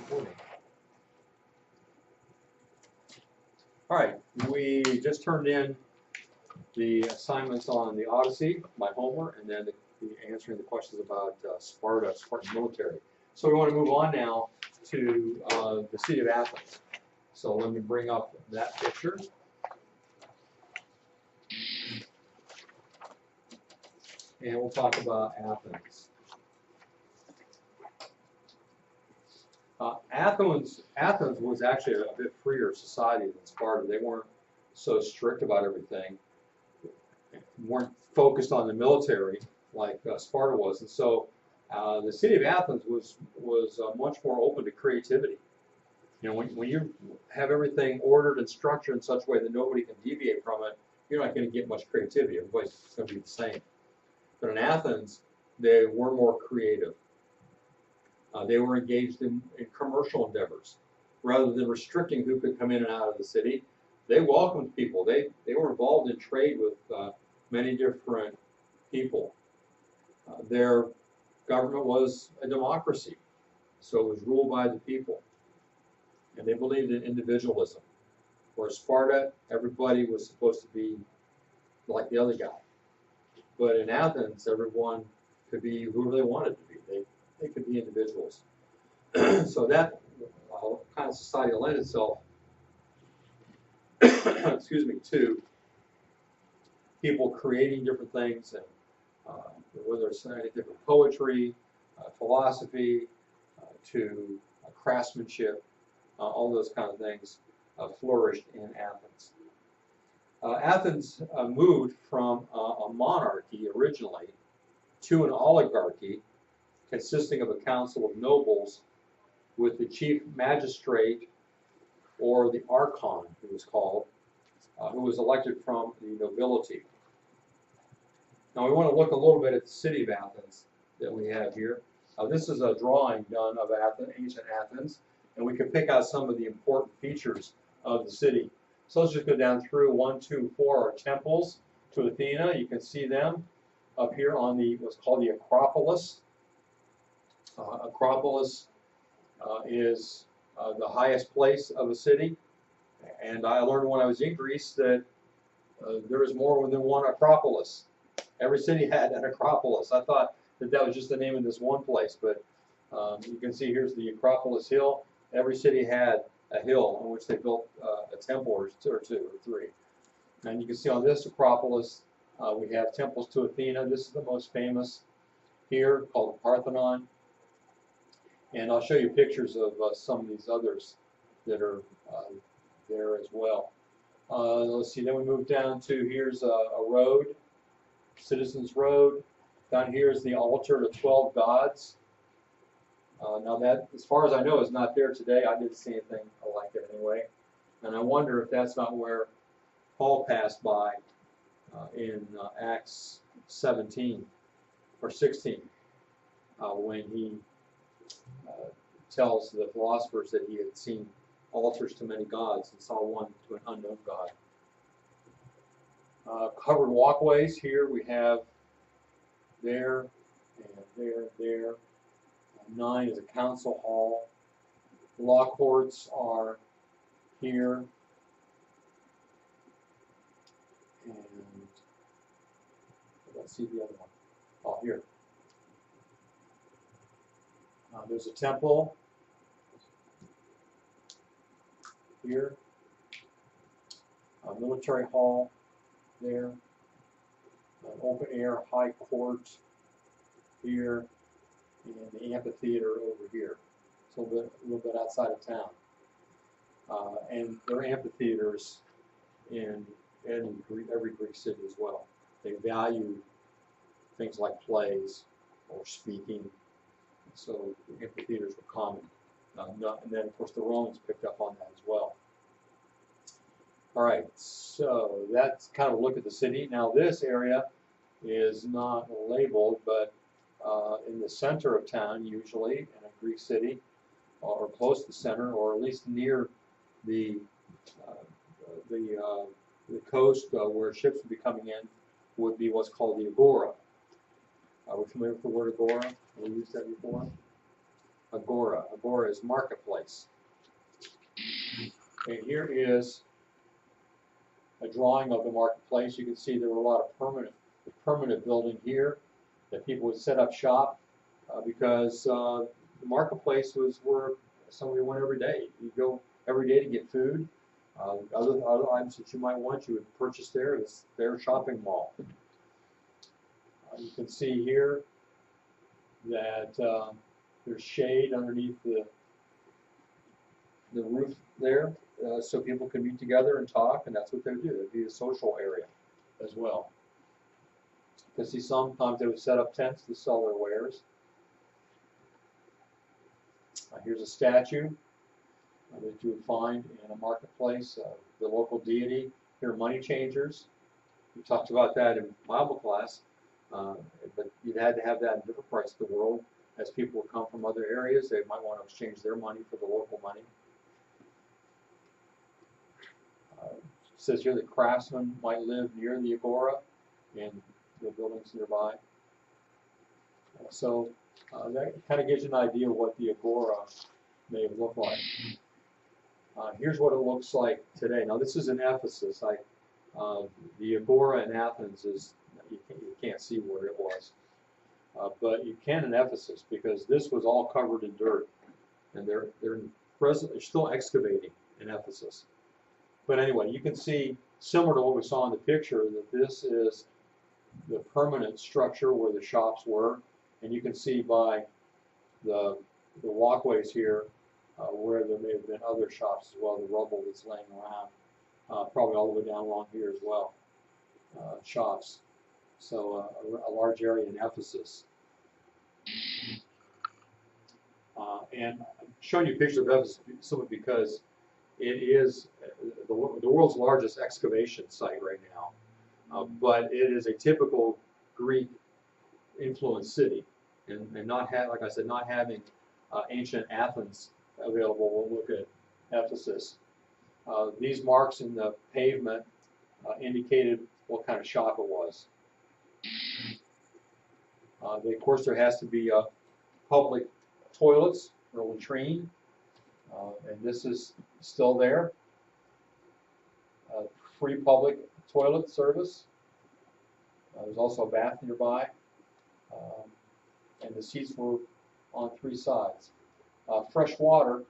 recording. All right, we just turned in the assignments on the Odyssey, my homework, and then answering the questions about Spartan military. So we want to move on now to the city of Athens. So let me bring up that picture. And we'll talk about Athens. Athens was actually a bit freer society than Sparta. They weren't so strict about everything, weren't focused on the military like Sparta was, and so the city of Athens was much more open to creativity. You know, when you have everything ordered and structured in such a way that nobody can deviate from it, you're not going to get much creativity. Everybody's going to be the same. But in Athens, they were more creative. They were engaged in commercial endeavors. Rather than restricting who could come in and out of the city, they welcomed people. They were involved in trade with many different people. Their government was a democracy, so it was ruled by the people. And they believed in individualism. Whereas Sparta, everybody was supposed to be like the other guy. But in Athens, everyone could be whoever they wanted to be. They could be individuals. So that kind of society lent itself excuse me, to people creating different things, and whether it's different poetry, philosophy, to craftsmanship, all those kind of things flourished in Athens. Athens moved from a monarchy originally to an oligarchy consisting of a council of nobles with the chief magistrate, or the archon, he was called, who was elected from the nobility. Now we want to look a little bit at the city of Athens that we have here. This is a drawing done of ancient Athens, and we can pick out some of the important features of the city. So let's just go down through. 1, 2, 4 are temples to Athena. You can see them up here on what's called the Acropolis. Acropolis is the highest place of a city, and I learned when I was in Greece that there is more than one Acropolis. Every city had an Acropolis. I thought that was just the name of this one place, but you can see here's the Acropolis Hill. Every city had a hill on which they built a temple or two or three. And you can see on this Acropolis we have temples to Athena. This is the most famous here, called the Parthenon. And I'll show you pictures of some of these others that are there as well. Let's see, then we move down to, here's a road, Citizens Road. Down here is the altar to 12 gods. Now that, as far as I know, is not there today. I didn't see anything like it anyway. And I wonder if that's not where Paul passed by in Acts 17 or 16 when he tells the philosophers that he had seen altars to many gods and saw one to an unknown god. Covered walkways here we have there and there. 9 is a council hall. Law courts are here. And let's see the other one. Oh, here. There's a temple here, a military hall there, an open air high court here, and the amphitheater over here. So a little bit outside of town. And there are amphitheaters in every Greek city as well. They value things like plays or speaking. So the amphitheaters were common. And then, of course, the Romans picked up on that as well. All right, so that's kind of a look at the city. Now, this area is not labeled, but in the center of town, usually, in a Greek city, or close to the center, or at least near the coast where ships would be coming in, would be what's called the agora. Are we familiar with the word agora? Have we used that before? Agora. Agora is marketplace. And here is a drawing of the marketplace. You can see there were a lot of permanent building here that people would set up shop because the marketplace was where somebody went every day. You go every day to get food. Other items that you might want, you would purchase there. It's their shopping mall. You can see here that there's shade underneath the roof there, so people can meet together and talk, and that's what they would do. It'd be a social area as well. You can see sometimes they would set up tents to sell their wares. Here's a statue that you would find in a marketplace, the local deity. Here are money changers. We talked about that in Bible class, but you had to have that in different parts of the world. As people would come from other areas, they might want to exchange their money for the local money. It says here that craftsmen might live near the agora in the buildings nearby. So that kind of gives you an idea of what the agora may have looked like. Here's what it looks like today. Now this is in Ephesus. The agora in Athens is, you can't see where it was. But you can in Ephesus because this was all covered in dirt. And they're still excavating in Ephesus. But anyway, you can see, similar to what we saw in the picture, that this is the permanent structure where the shops were. And you can see by the walkways here where there may have been other shops as well, the rubble that's laying around, probably all the way down along here as well, shops. So a large area in Ephesus. And I'm showing you a picture of Ephesus simply because it is the world's largest excavation site right now. But it is a typical Greek influenced city. And not like I said, not having ancient Athens available, we'll look at Ephesus. These marks in the pavement indicated what kind of shop it was. Of course, there has to be public toilets or latrine, and this is still there. Free public toilet service. There's also a bath nearby, and the seats were on 3 sides. Fresh water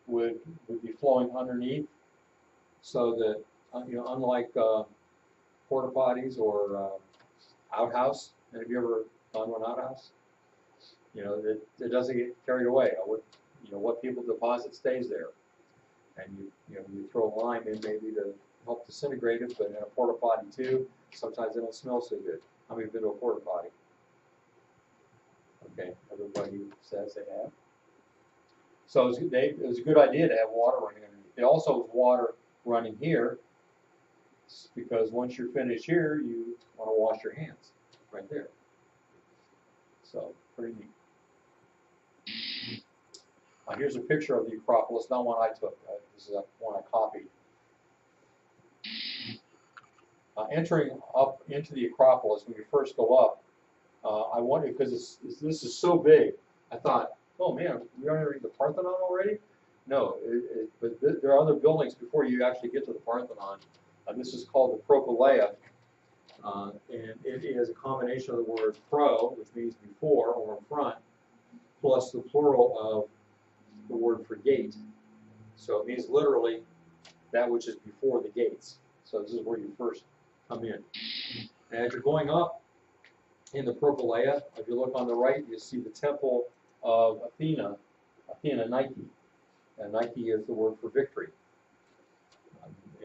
would be flowing underneath, so that unlike porta potties or outhouse. And have you ever gone to an outhouse? It doesn't get carried away. What people deposit stays there, and you throw lime in maybe to help disintegrate it, but in a porta potty too, sometimes they don't smell so good. How many have been to a porta potty? Okay, everybody says they have. So it was a good idea to have water running underneath. It also was water running here, because once you're finished here, you want to wash your hands right there. So pretty neat. Here's a picture of the Acropolis, not one I took. This is one I copied. Entering up into the Acropolis, when you first go up, I wondered, because this is so big, I thought, oh man, we're entering the Parthenon already? No, but there are other buildings before you actually get to the Parthenon. This is called the Propylaea, and it is a combination of the word pro, which means before or in front, plus the plural of the word for gate. So it means literally that which is before the gates. So this is where you first come in. And as you're going up in the Propylaea, if you look on the right, you see the temple of Athena Nike. And Nike is the word for victory.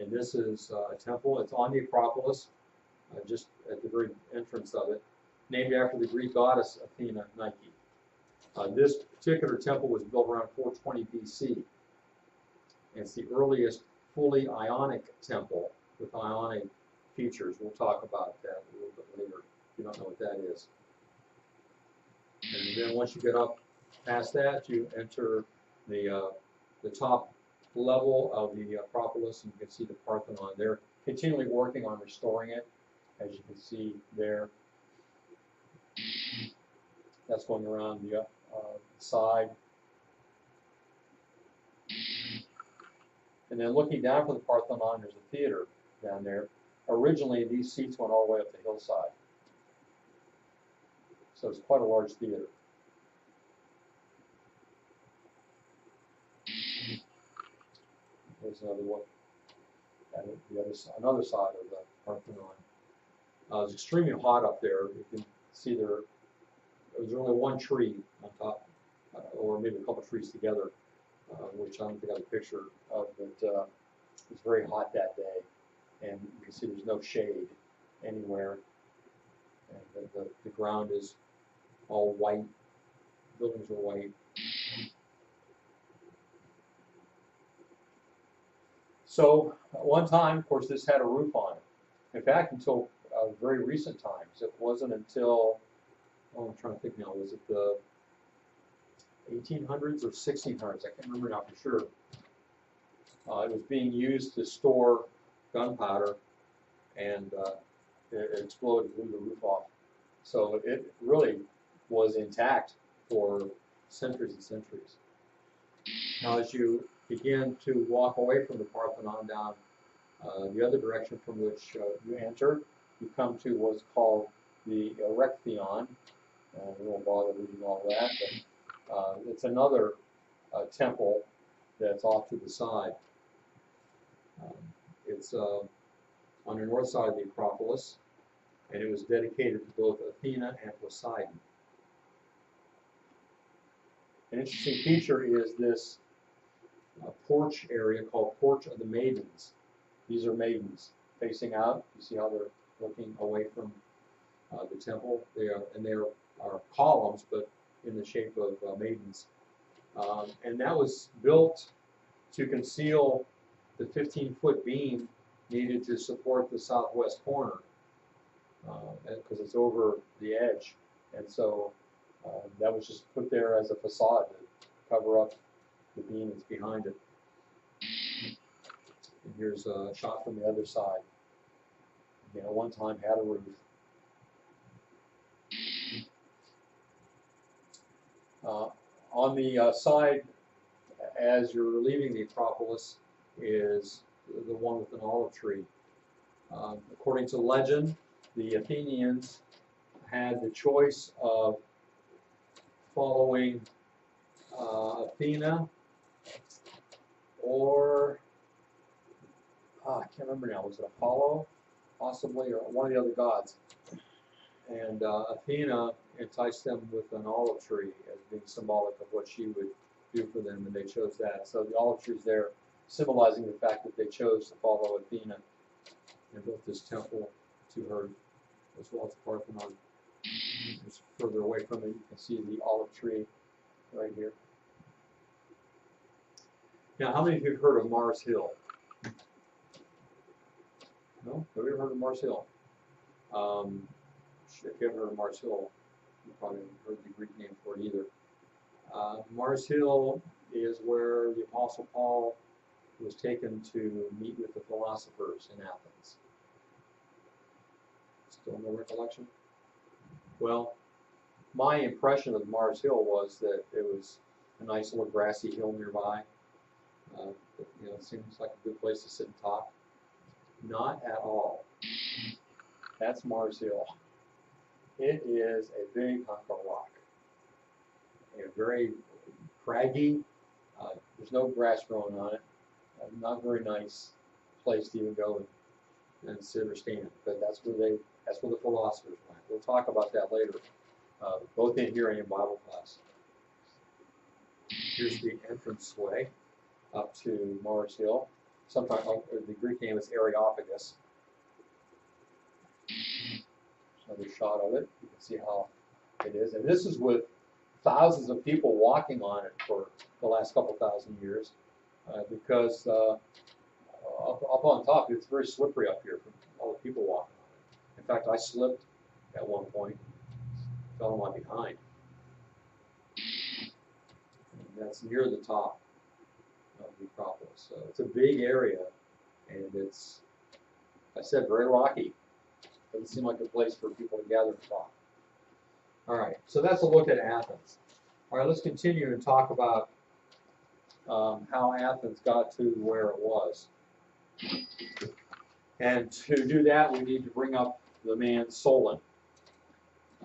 And this is a temple. It's on the Acropolis, just at the very entrance of it, named after the Greek goddess Athena Nike. This particular temple was built around 420 BC. It's the earliest fully Ionic temple with Ionic features. We'll talk about that a little bit later if you don't know what that is. And then once you get up past that, you enter the top level of the Acropolis, and you can see the Parthenon. They're continually working on restoring it, as you can see there. That's going around the side. And then looking down from the Parthenon, there's a theater down there. Originally, these seats went all the way up the hillside. So it's quite a large theater. Here's another look at another side of the Parthenon. It was extremely hot up there. You can see there was only one tree on top, or maybe a couple trees together, which I don't think I have a picture of, but it was very hot that day. And you can see there's no shade anywhere. And the ground is all white. Buildings are white. So at one time, of course, this had a roof on it. In fact, until very recent times. It wasn't until, oh, I'm trying to think now, was it the 1800s or 1600s? I can't remember now for sure. It was being used to store gunpowder, and it exploded, blew the roof off. So it really was intact for centuries and centuries. Now, as you begin to walk away from the Parthenon down the other direction from which you entered, you come to what's called the Erechtheion. We won't bother reading all that, but it's another temple that's off to the side. It's on the north side of the Acropolis, and it was dedicated to both Athena and Poseidon. An interesting feature is this porch area called Porch of the Maidens. These are maidens facing out. You see how they're looking away from the temple. They are columns, but in the shape of maidens. And that was built to conceal the 15-foot beam needed to support the southwest corner, because it's over the edge. And so that was just put there as a facade to cover up the beam that's behind it. And here's a shot from the other side. Again, at one time had a roof. On the side, as you're leaving the Acropolis, is the one with an olive tree. According to legend, the Athenians had the choice of following Athena or I can't remember now, was it Apollo possibly, or one of the other gods? And Athena enticed them with an olive tree as being symbolic of what she would do for them, and they chose that. So the olive tree is there, symbolizing the fact that they chose to follow Athena and built this temple to her, as well as the Parthenon. Just further away from it, you can see the olive tree right here. Now, how many of you have heard of Mars Hill? No? Have you ever heard of Mars Hill? If you haven't heard of Mars Hill, you probably haven't heard the Greek name for it either. Mars Hill is where the Apostle Paul was taken to meet with the philosophers in Athens. Still no recollection? Well, my impression of Mars Hill was that it was a nice little grassy hill nearby. It seems like a good place to sit and talk. Not at all. That's Mars Hill. It is a big hunk of rock. Very craggy. There's no grass growing on it. Not very nice place to even go and sit or stand. But that's where the philosophers went. We'll talk about that later, both in here and in Bible class. Here's the entranceway up to Mars Hill. Sometimes the Greek name is Areopagus. Another shot of it. You can see how it is. And this is with thousands of people walking on it for the last couple thousand years, because up on top, it's very slippery up here from all the people walking on it. In fact, I slipped at one point, fell on my behind. And that's near the top of the Acropolis. So it's a big area, and it's, I said, very rocky. Doesn't seem like a place for people to gather and talk. All right, so that's a look at Athens. All right, let's continue and talk about how Athens got to where it was. And to do that, we need to bring up the man Solon.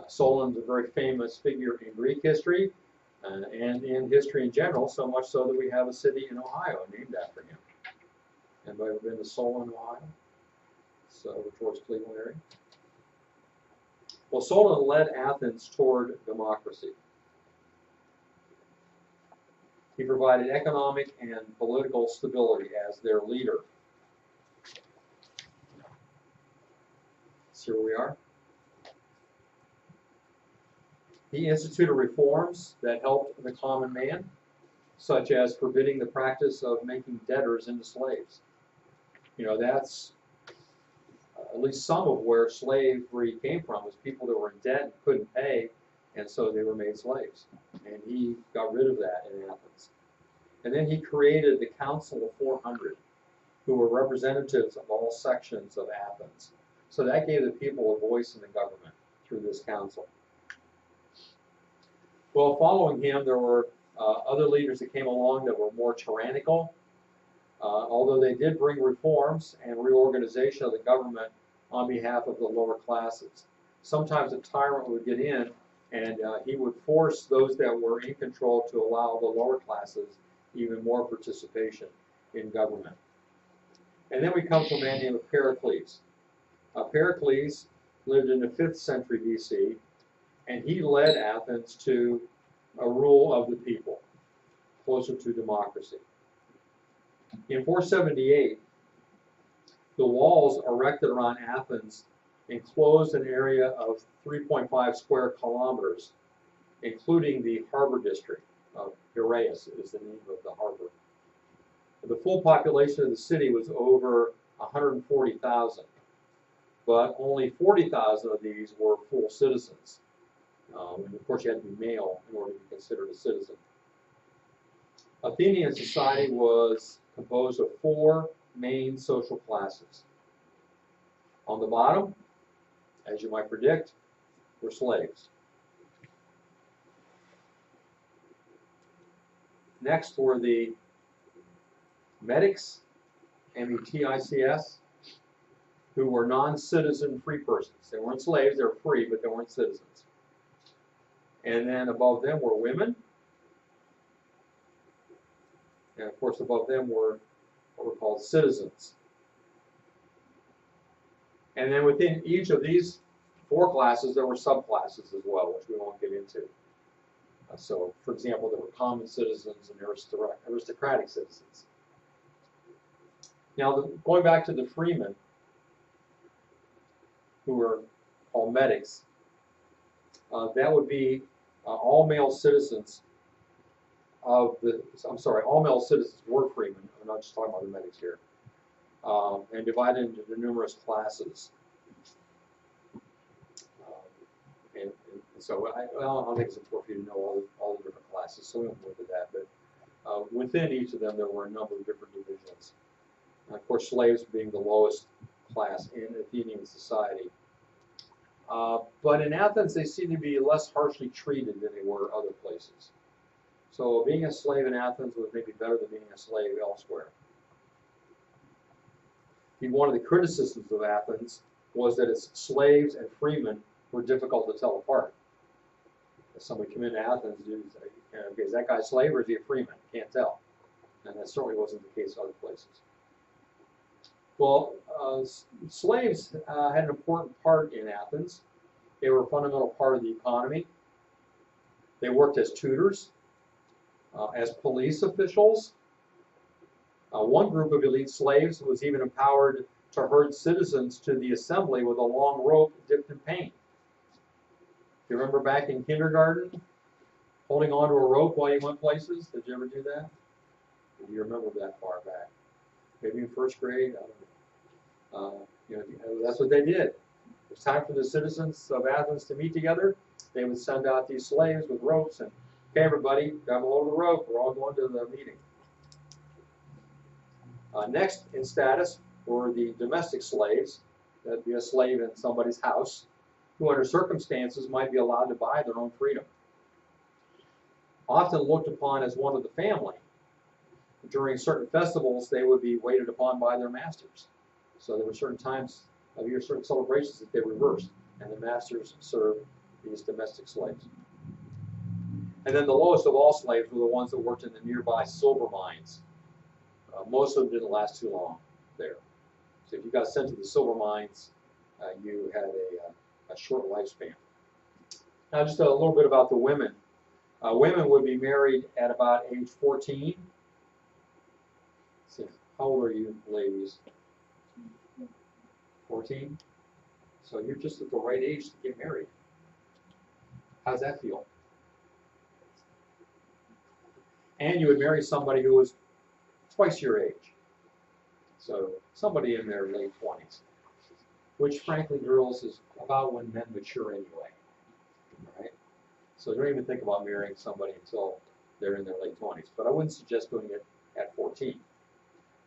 Solon's a very famous figure in Greek history and in history in general, so much so that we have a city in Ohio named after him. Anybody ever been to Solon, Ohio? So towards Cleveland area. Well, Solon led Athens toward democracy. He provided economic and political stability as their leader. So here we are. He instituted reforms that helped the common man, such as forbidding the practice of making debtors into slaves. You know, that's at least some of where slavery came from, was people that were in debt and couldn't pay, and so they were made slaves. And he got rid of that in Athens. And then he created the Council of 400, who were representatives of all sections of Athens. So that gave the people a voice in the government through this council. Well, following him, there were other leaders that came along that were more tyrannical, although they did bring reforms and reorganization of the government on behalf of the lower classes. Sometimes a tyrant would get in and he would force those that were in control to allow the lower classes even more participation in government. And then we come to a man named Pericles. Pericles lived in the 5th century BC, and he led Athens to a rule of the people, closer to democracy. In 478, the walls erected around Athens enclosed an area of 3.5 square kilometers, including the harbor district of Piraeus is the name of the harbor. The full population of the city was over 140,000, but only 40,000 of these were full citizens. And of course, you had to be male in order to be considered a citizen. Athenian society was composed of 4 main social classes. On the bottom, as you might predict, were slaves. Next were the metics, M-E-T-I-C-S, who were non-citizen free persons. They weren't slaves, they were free, but they weren't citizens. And then above them were women. And of course above them were what were called citizens. And then within each of these 4 classes, there were subclasses as well, which we won't get into. So, for example, there were common citizens and aristocratic citizens. Now, going back to the freemen, who were called metics, that would be all male citizens of the, I'm sorry, all male citizens were freemen. I'm not just talking about the metics here. And divided into the numerous classes. And so I don't think it's important for you to know all the different classes, so we won't go into that. But within each of them, there were a number of different divisions. And of course, slaves being the lowest class in Athenian society. But in Athens, they seem to be less harshly treated than they were other places. So being a slave in Athens was maybe better than being a slave elsewhere. One of the criticisms of Athens was that its slaves and freemen were difficult to tell apart. If somebody came into Athens, is that guy a slave or is he a freeman? Can't tell. And that certainly wasn't the case other places. Well, slaves had an important part in Athens. They were a fundamental part of the economy. They worked as tutors, as police officials. One group of elite slaves was even empowered to herd citizens to the assembly with a long rope dipped in paint. You remember back in kindergarten, holding onto a rope while you went places? Did you ever do that? Do you remember that far back? Maybe in 1st grade? I don't know. That's what they did. It was time for the citizens of Athens to meet together. They would send out these slaves with ropes and, okay, everybody, grab a hold of the rope. We're all going to the meeting. Next in status were the domestic slaves. That would be a slave in somebody's house, who under circumstances might be allowed to buy their own freedom. Often looked upon as one of the family, during certain festivals, they would be waited upon by their masters. So there were certain times of year, certain celebrations that they reversed, and the masters served these domestic slaves. And then the lowest of all slaves were the ones that worked in the nearby silver mines. Most of them didn't last too long there. So if you got sent to the silver mines, you had a short lifespan. Now just a little bit about the women. Women would be married at about age 14. So how old are you ladies? 14? So you're just at the right age to get married. How's that feel? And you would marry somebody who was twice your age. So somebody in their late 20s, which frankly, girls, is about when men mature anyway. Right? So don't even think about marrying somebody until they're in their late 20s. But I wouldn't suggest doing it at 14.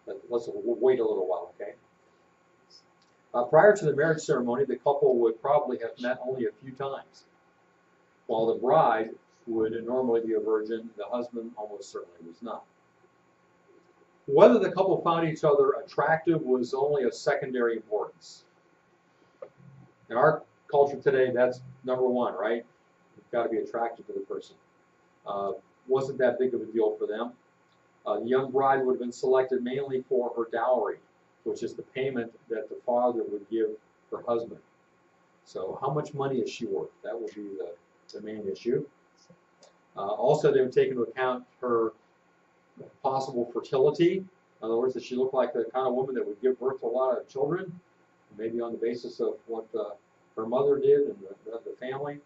But let's wait a little while, okay? Prior to the marriage ceremony, the couple would probably have met only a few times. While the bride would normally be a virgin, the husband almost certainly was not. Whether the couple found each other attractive was only of secondary importance. In our culture today, that's number one, right? You've got to be attracted to the person. Wasn't that big of a deal for them. The young bride would have been selected mainly for her dowry, which is the payment that the father would give her husband. So how much money is she worth? That would be the main issue. Also, they would take into account her possible fertility. In other words, does she look like the kind of woman that would give birth to a lot of children? Maybe on the basis of what her mother did and the family.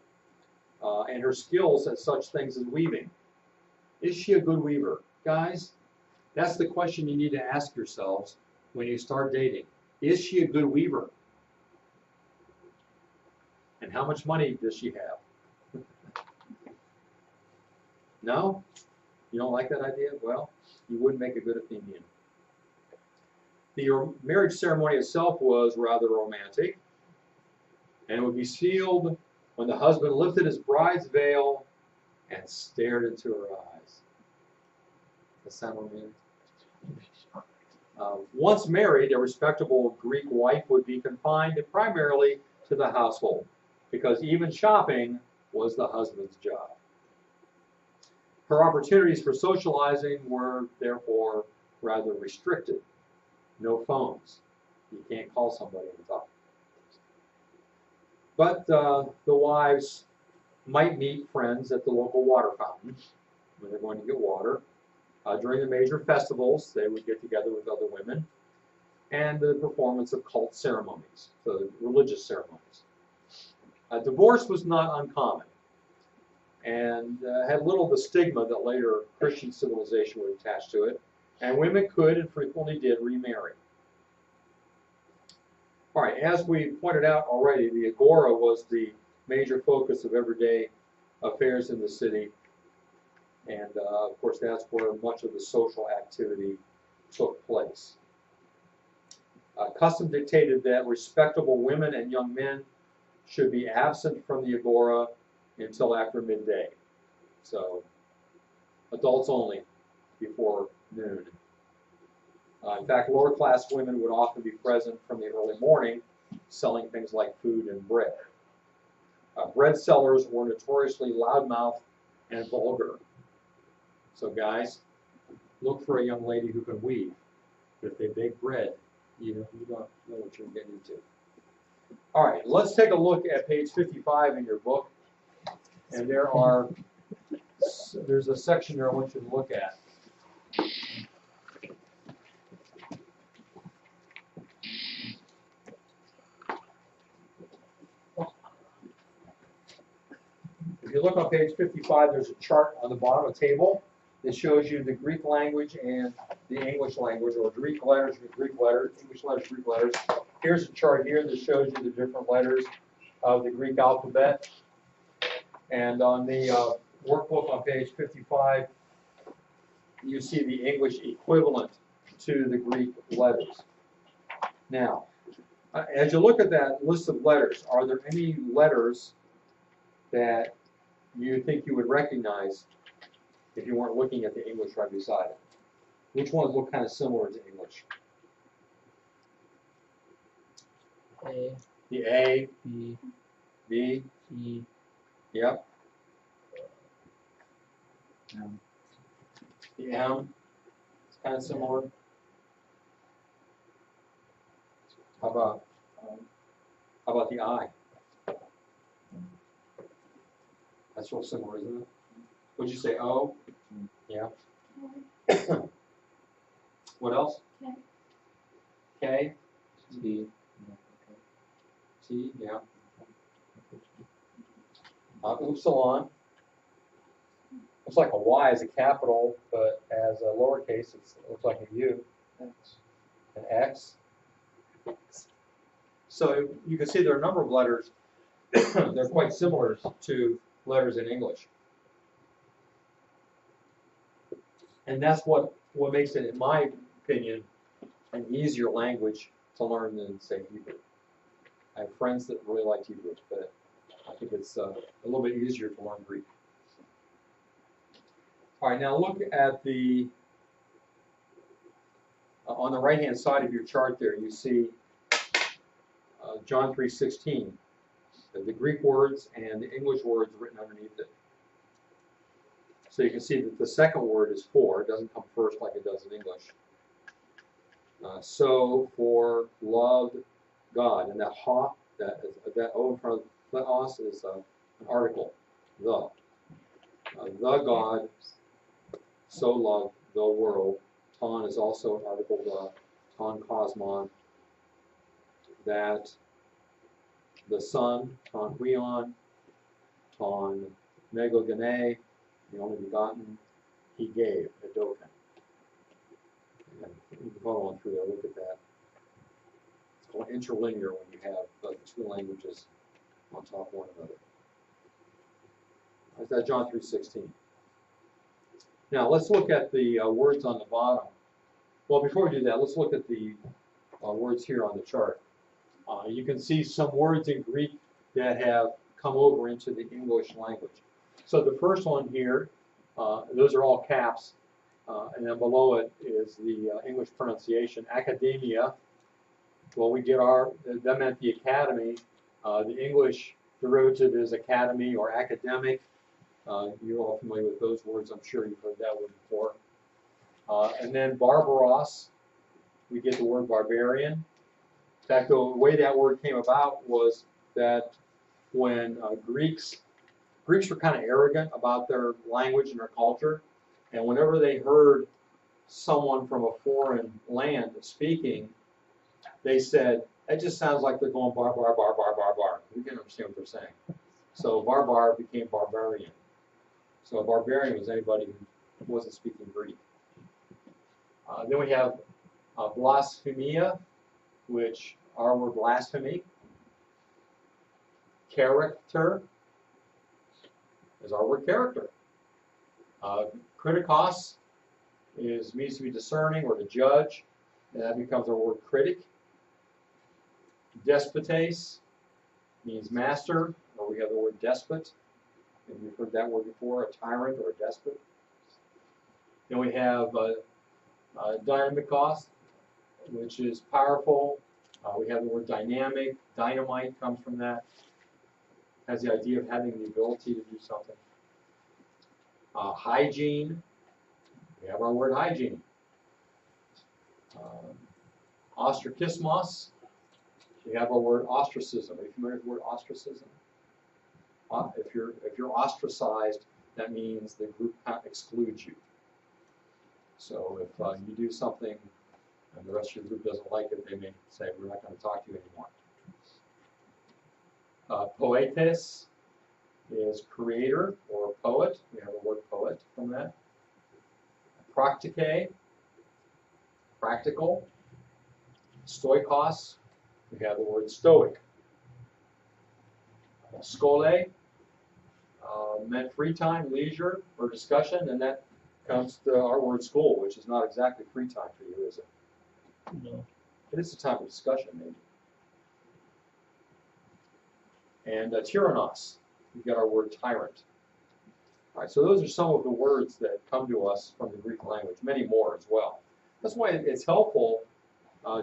And her skills at such things as weaving. Is she a good weaver? Guys, that's the question you need to ask yourselves when you start dating. Is she a good weaver? And how much money does she have? No? You don't like that idea? Well, you wouldn't make a good Athenian. The marriage ceremony itself was rather romantic, and it would be sealed when the husband lifted his bride's veil and stared into her eyes. Does that sound romantic? Once married, a respectable Greek wife would be confined primarily to the household, because even shopping was the husband's job. Her opportunities for socializing were therefore rather restricted. No phones. You can't call somebody and talk. But the wives might meet friends at the local water fountain when they're going to get water. During the major festivals, they would get together with other women, and the performance of cult ceremonies, so religious ceremonies. Divorce was not uncommon, and had little of the stigma that later Christian civilization would attach to it, and women could and frequently did remarry. All right, as we pointed out already, the agora was the major focus of everyday affairs in the city, and of course that's where much of the social activity took place. Custom dictated that respectable women and young men should be absent from the agora until after midday. So adults only before noon. In fact, lower class women would often be present from the early morning selling things like food and bread. Bread sellers were notoriously loudmouthed and vulgar. So guys, look for a young lady who can weave. But if they bake bread, you don't know what you're getting into. All right, let's take a look at page 55 in your book. And there's a section there I want you to look at. If you look on page 55, there's a chart on the bottom of the table that shows you the Greek language and the English language, or Greek letters, Greek letters, English letters, Greek letters. Here's a chart here that shows you the different letters of the Greek alphabet. And on the workbook on page 55, you see the English equivalent to the Greek letters. Now, as you look at that list of letters, are there any letters that you think you would recognize if you weren't looking at the English right beside it? Which ones look kind of similar to English? A, The A, B, B, E, yep. M. The M, it's kind of similar. How about the I? That's real similar, isn't it? Would you say O? Yeah. What else? K. T, T, yeah. Upsilon. Looks like a Y is a capital, but as a lowercase, it looks like a U. X. An X. So you can see there are a number of letters. They're quite similar to letters in English. And that's what makes it, in my opinion, an easier language to learn than, say, Hebrew. I have friends that really like Hebrew, but I think it's a little bit easier to learn Greek. All right, now look at the, on the right-hand side of your chart there, you see John 3:16, the Greek words and the English words written underneath it. So you can see that the second word is for. It doesn't come first like it does in English. So for loved God, and that ha, that O in front of theos is an article, the. The God so loved the world. Ton is also an article, the, ton cosmon, that the Son, ton huion, ton megogene, the only begotten, he gave, edoken. And you can follow on through there, look at that. It's called interlinear when you have the two languages on top of one another. That's that John 3:16. Now let's look at the words on the bottom. Well, before we do that, let's look at the words here on the chart. You can see some words in Greek that have come over into the English language. So the first one here, those are all caps, and then below it is the English pronunciation, academia. Well, we get that meant the academy. The English derivative is academy or academic. You're all familiar with those words. I'm sure you've heard that word before. And then barbaros, we get the word barbarian. In fact, the way that word came about was that when Greeks were kind of arrogant about their language and their culture, and whenever they heard someone from a foreign land speaking, they said, "It just sounds like they're going bar, bar, bar, bar, bar, bar." We can understand what they're saying. So barbar became barbarian. So a barbarian was anybody who wasn't speaking Greek. Then we have blasphemia, which our word blasphemy. Character is our word character. Kritikos means to be discerning or to judge, and that becomes our word critic. Despotes means master, or we have the word despot. And you've heard that word before, a tyrant or a despot. Then we have dynamikos, which is powerful. We have the word dynamic. Dynamite comes from that. Has the idea of having the ability to do something. Hygiene. We have our word hygiene. Ostracismos. We have our word ostracism. Are you familiar with the word ostracism? If you're ostracized, that means the group excludes you. So if you do something and the rest of your group doesn't like it, they may say, "We're not going to talk to you anymore." Poetes is creator or poet. We have the word poet from that. Praktike, practical. Stoikos, we have the word stoic. Skole, meant free time, leisure, or discussion, and that comes to our word school, which is not exactly free time for you, is it? No. It is a time of discussion, maybe. And tyrannos, we got our word tyrant. All right, so those are some of the words that come to us from the Greek language, many more as well. That's why it's helpful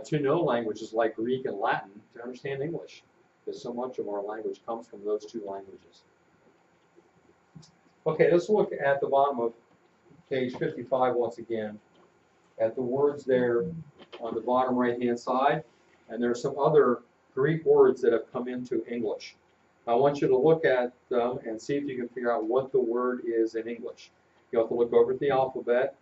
to know languages like Greek and Latin to understand English, because so much of our language comes from those two languages. Okay, let's look at the bottom of page 55 once again, at the words there on the bottom right-hand side, and there are some other Greek words that have come into English. I want you to look at them and see if you can figure out what the word is in English. You have to look over at the alphabet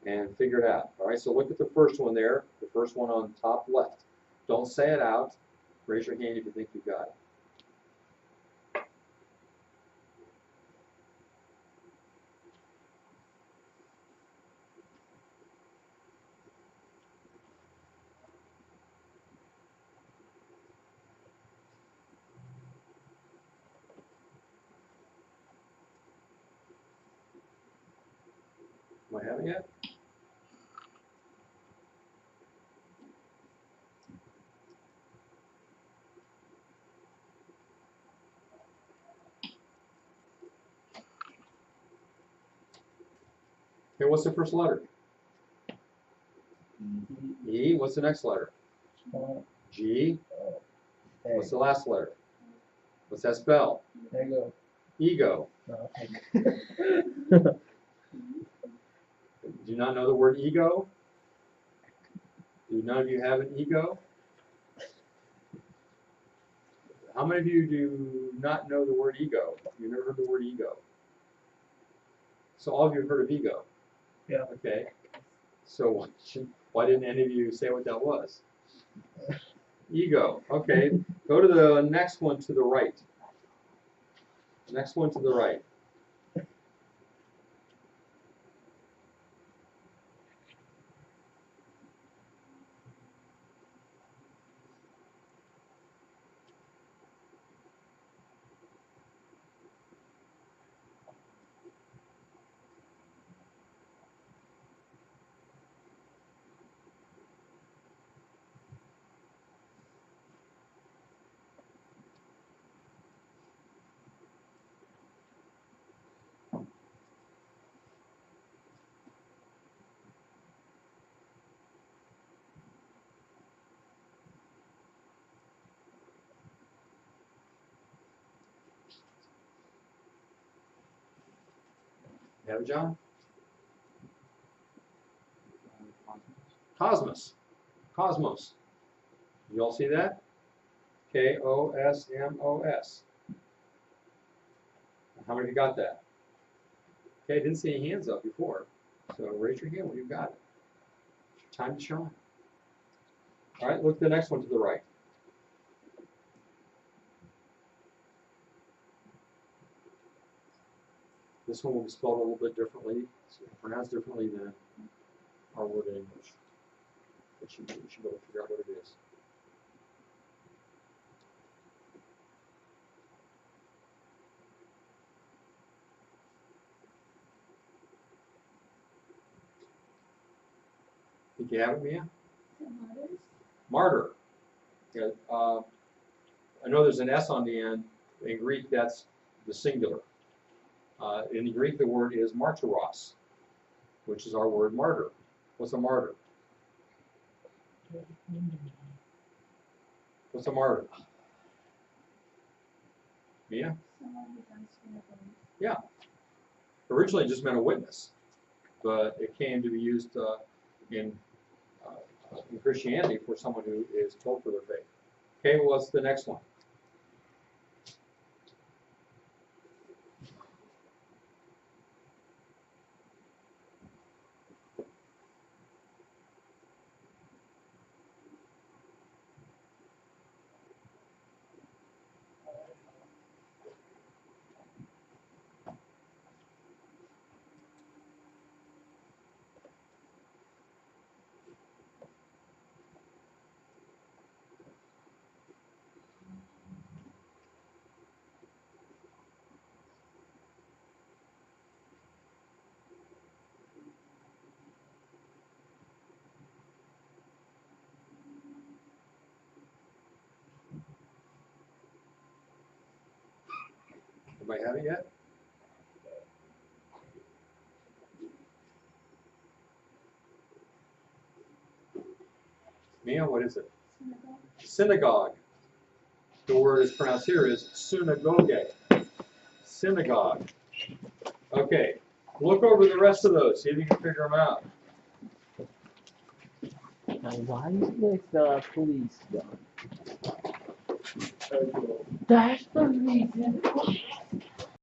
and figure it out. All right, so look at the first one there, the first one on top left. Don't say it out. Raise your hand if you think you got it. Am I having it? Okay, what's the first letter? E. What's the next letter? G. What's the last letter? What's that spell? Ego. Ego. No. Do you not know the word ego? Do none of you have an ego? How many of you do not know the word ego? You've never heard the word ego. So all of you have heard of ego? Yeah. Okay. So why didn't any of you say what that was? Ego. Okay. Go to the next one to the right. Next one to the right. You have it, John? Cosmos. Cosmos. You all see that? K-O-S-M-O-S. How many of you got that? Okay, didn't see any hands up before. So raise your hand when you got it. It's your time to shine. All right, look at the next one to the right. This one will be spelled a little bit differently, pronounced differently than our word in English. But you should be able to figure out what it is. Think you have it, Mia? Martyr. Yeah, I know there's an S on the end. In Greek, that's the singular. In the Greek, the word is martyros, which is our word martyr. What's a martyr? What's a martyr? Mia? Yeah. Originally, it just meant a witness, but it came to be used in Christianity for someone who is told for their faith. Okay, well, what's the next one? Anybody have it yet? Mia, what is it? Synagogue. The word is pronounced here is synagogue. Synagogue. Okay, look over the rest of those, see if you can figure them out. Now, why is this police gun? That's the reason.